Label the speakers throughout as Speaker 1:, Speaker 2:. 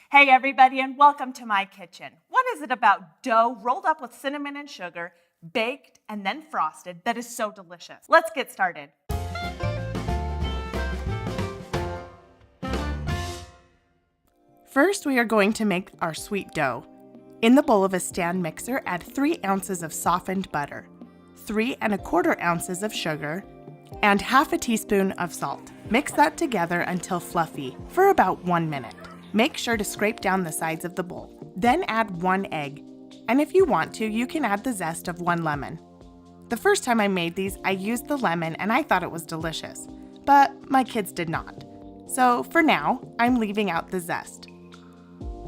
Speaker 1: Hey everybody, and welcome to my kitchen. What is it about dough rolled up with cinnamon and sugar, baked and then frosted that is so delicious? Let's get started. First, we are going to make our sweet dough. In the bowl of a stand mixer, add 3 ounces of softened butter, 3 1/4 ounces of sugar, and half a teaspoon of salt. Mix that together until fluffy for about 1 minute. Make sure to scrape down the sides of the bowl. Then add 1 egg, and if you want to, you can add the zest of 1 lemon. The first time I made these, I used the lemon and I thought it was delicious, but my kids did not. So for now, I'm leaving out the zest.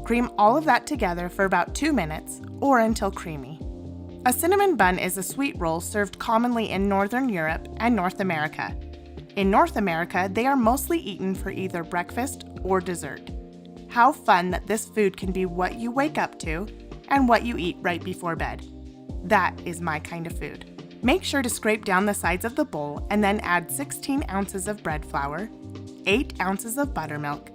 Speaker 1: Cream all of that together for about 2 minutes or until creamy. A cinnamon bun is a sweet roll served commonly in Northern Europe and North America. In North America, they are mostly eaten for either breakfast or dessert. How fun that this food can be what you wake up to and what you eat right before bed. That is my kind of food. Make sure to scrape down the sides of the bowl and then add 16 ounces of bread flour, 8 ounces of buttermilk,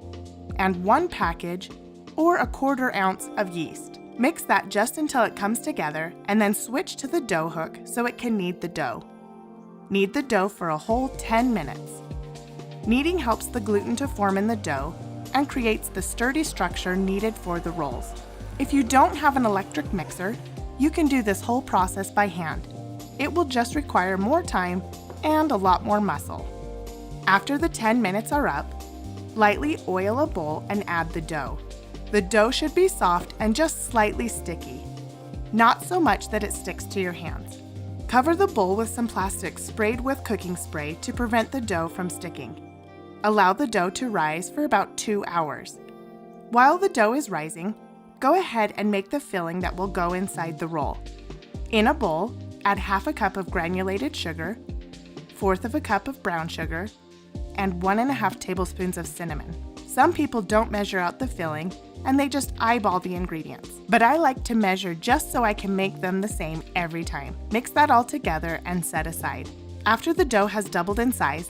Speaker 1: and 1 package or 1/4 ounce of yeast. Mix that just until it comes together and then switch to the dough hook so it can knead the dough. Knead the dough for a whole 10 minutes. Kneading helps the gluten to form in the dough and creates the sturdy structure needed for the rolls. If you don't have an electric mixer, you can do this whole process by hand. It will just require more time and a lot more muscle. After the 10 minutes are up, lightly oil a bowl and add the dough. The dough should be soft and just slightly sticky, not so much that it sticks to your hands. Cover the bowl with some plastic sprayed with cooking spray to prevent the dough from sticking. Allow the dough to rise for about 2 hours. While the dough is rising, go ahead and make the filling that will go inside the roll. In a bowl, add half a cup of granulated sugar, 1/4 of a cup of brown sugar, and 1 1/2 tablespoons of cinnamon. Some people don't measure out the filling and they just eyeball the ingredients. But I like to measure just so I can make them the same every time. Mix that all together and set aside. After the dough has doubled in size,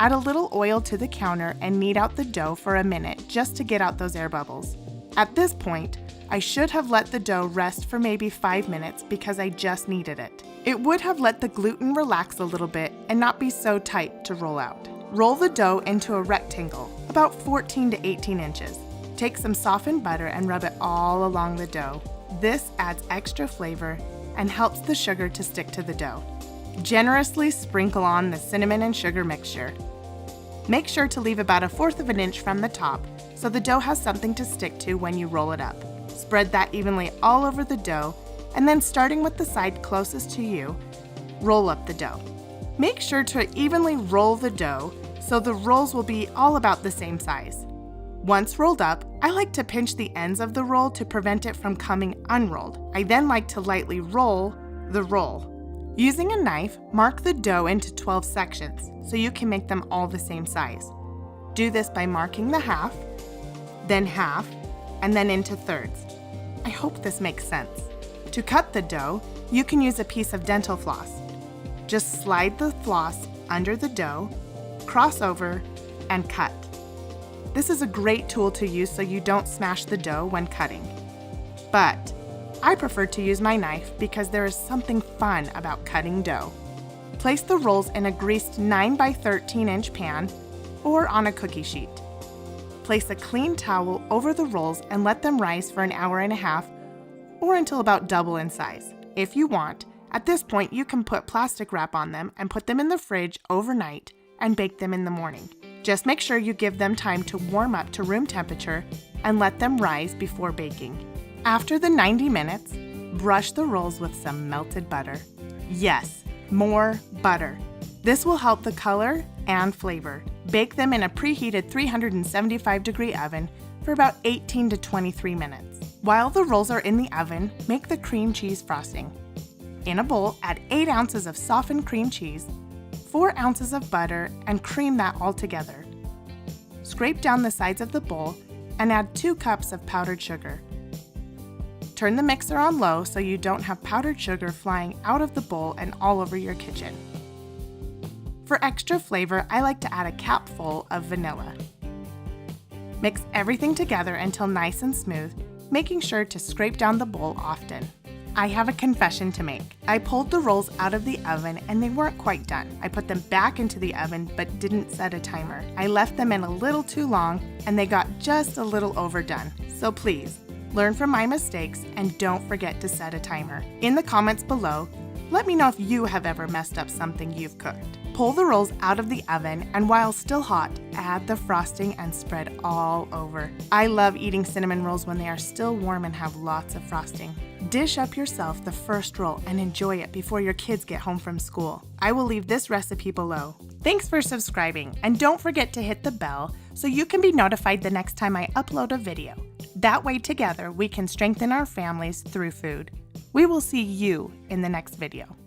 Speaker 1: add a little oil to the counter and knead out the dough for a minute just to get out those air bubbles. At this point, I should have let the dough rest for maybe 5 minutes because I just kneaded it. It would have let the gluten relax a little bit and not be so tight to roll out. Roll the dough into a rectangle, about 14 to 18 inches. Take some softened butter and rub it all along the dough. This adds extra flavor and helps the sugar to stick to the dough. Generously sprinkle on the cinnamon and sugar mixture. Make sure to leave about 1/4 of an inch from the top so the dough has something to stick to when you roll it up. Spread that evenly all over the dough, and then starting with the side closest to you, roll up the dough. Make sure to evenly roll the dough so the rolls will be all about the same size. Once rolled up, I like to pinch the ends of the roll to prevent it from coming unrolled. I then like to lightly roll the roll. Using a knife, mark the dough into 12 sections so you can make them all the same size. Do this by marking the half, and then into thirds. I hope this makes sense. To cut the dough, you can use a piece of dental floss. Just slide the floss under the dough, cross over, and cut. This is a great tool to use so you don't smash the dough when cutting. But I prefer to use my knife because there is something fun about cutting dough. Place the rolls in a greased 9 by 13 inch pan or on a cookie sheet. Place a clean towel over the rolls and let them rise for an hour and a half or until about double in size. If you want, at this point you can put plastic wrap on them and put them in the fridge overnight and bake them in the morning. Just make sure you give them time to warm up to room temperature and let them rise before baking. After the 90 minutes, brush the rolls with some melted butter. Yes, more butter. This will help the color and flavor. Bake them in a preheated 375-degree oven for about 18 to 23 minutes. While the rolls are in the oven, make the cream cheese frosting. In a bowl, add 8 ounces of softened cream cheese, 4 ounces of butter, and cream that all together. Scrape down the sides of the bowl and add 2 cups of powdered sugar. Turn the mixer on low so you don't have powdered sugar flying out of the bowl and all over your kitchen. For extra flavor, I like to add a capful of vanilla. Mix everything together until nice and smooth, making sure to scrape down the bowl often. I have a confession to make. I pulled the rolls out of the oven and they weren't quite done. I put them back into the oven but didn't set a timer. I left them in a little too long and they got just a little overdone. So please, learn from my mistakes and don't forget to set a timer. In the comments below, let me know if you have ever messed up something you've cooked. Pull the rolls out of the oven and while still hot, add the frosting and spread all over. I love eating cinnamon rolls when they are still warm and have lots of frosting. Dish up yourself the first roll and enjoy it before your kids get home from school. I will leave this recipe below. Thanks for subscribing and don't forget to hit the bell so you can be notified the next time I upload a video. That way together we can strengthen our families through food. We will see you in the next video.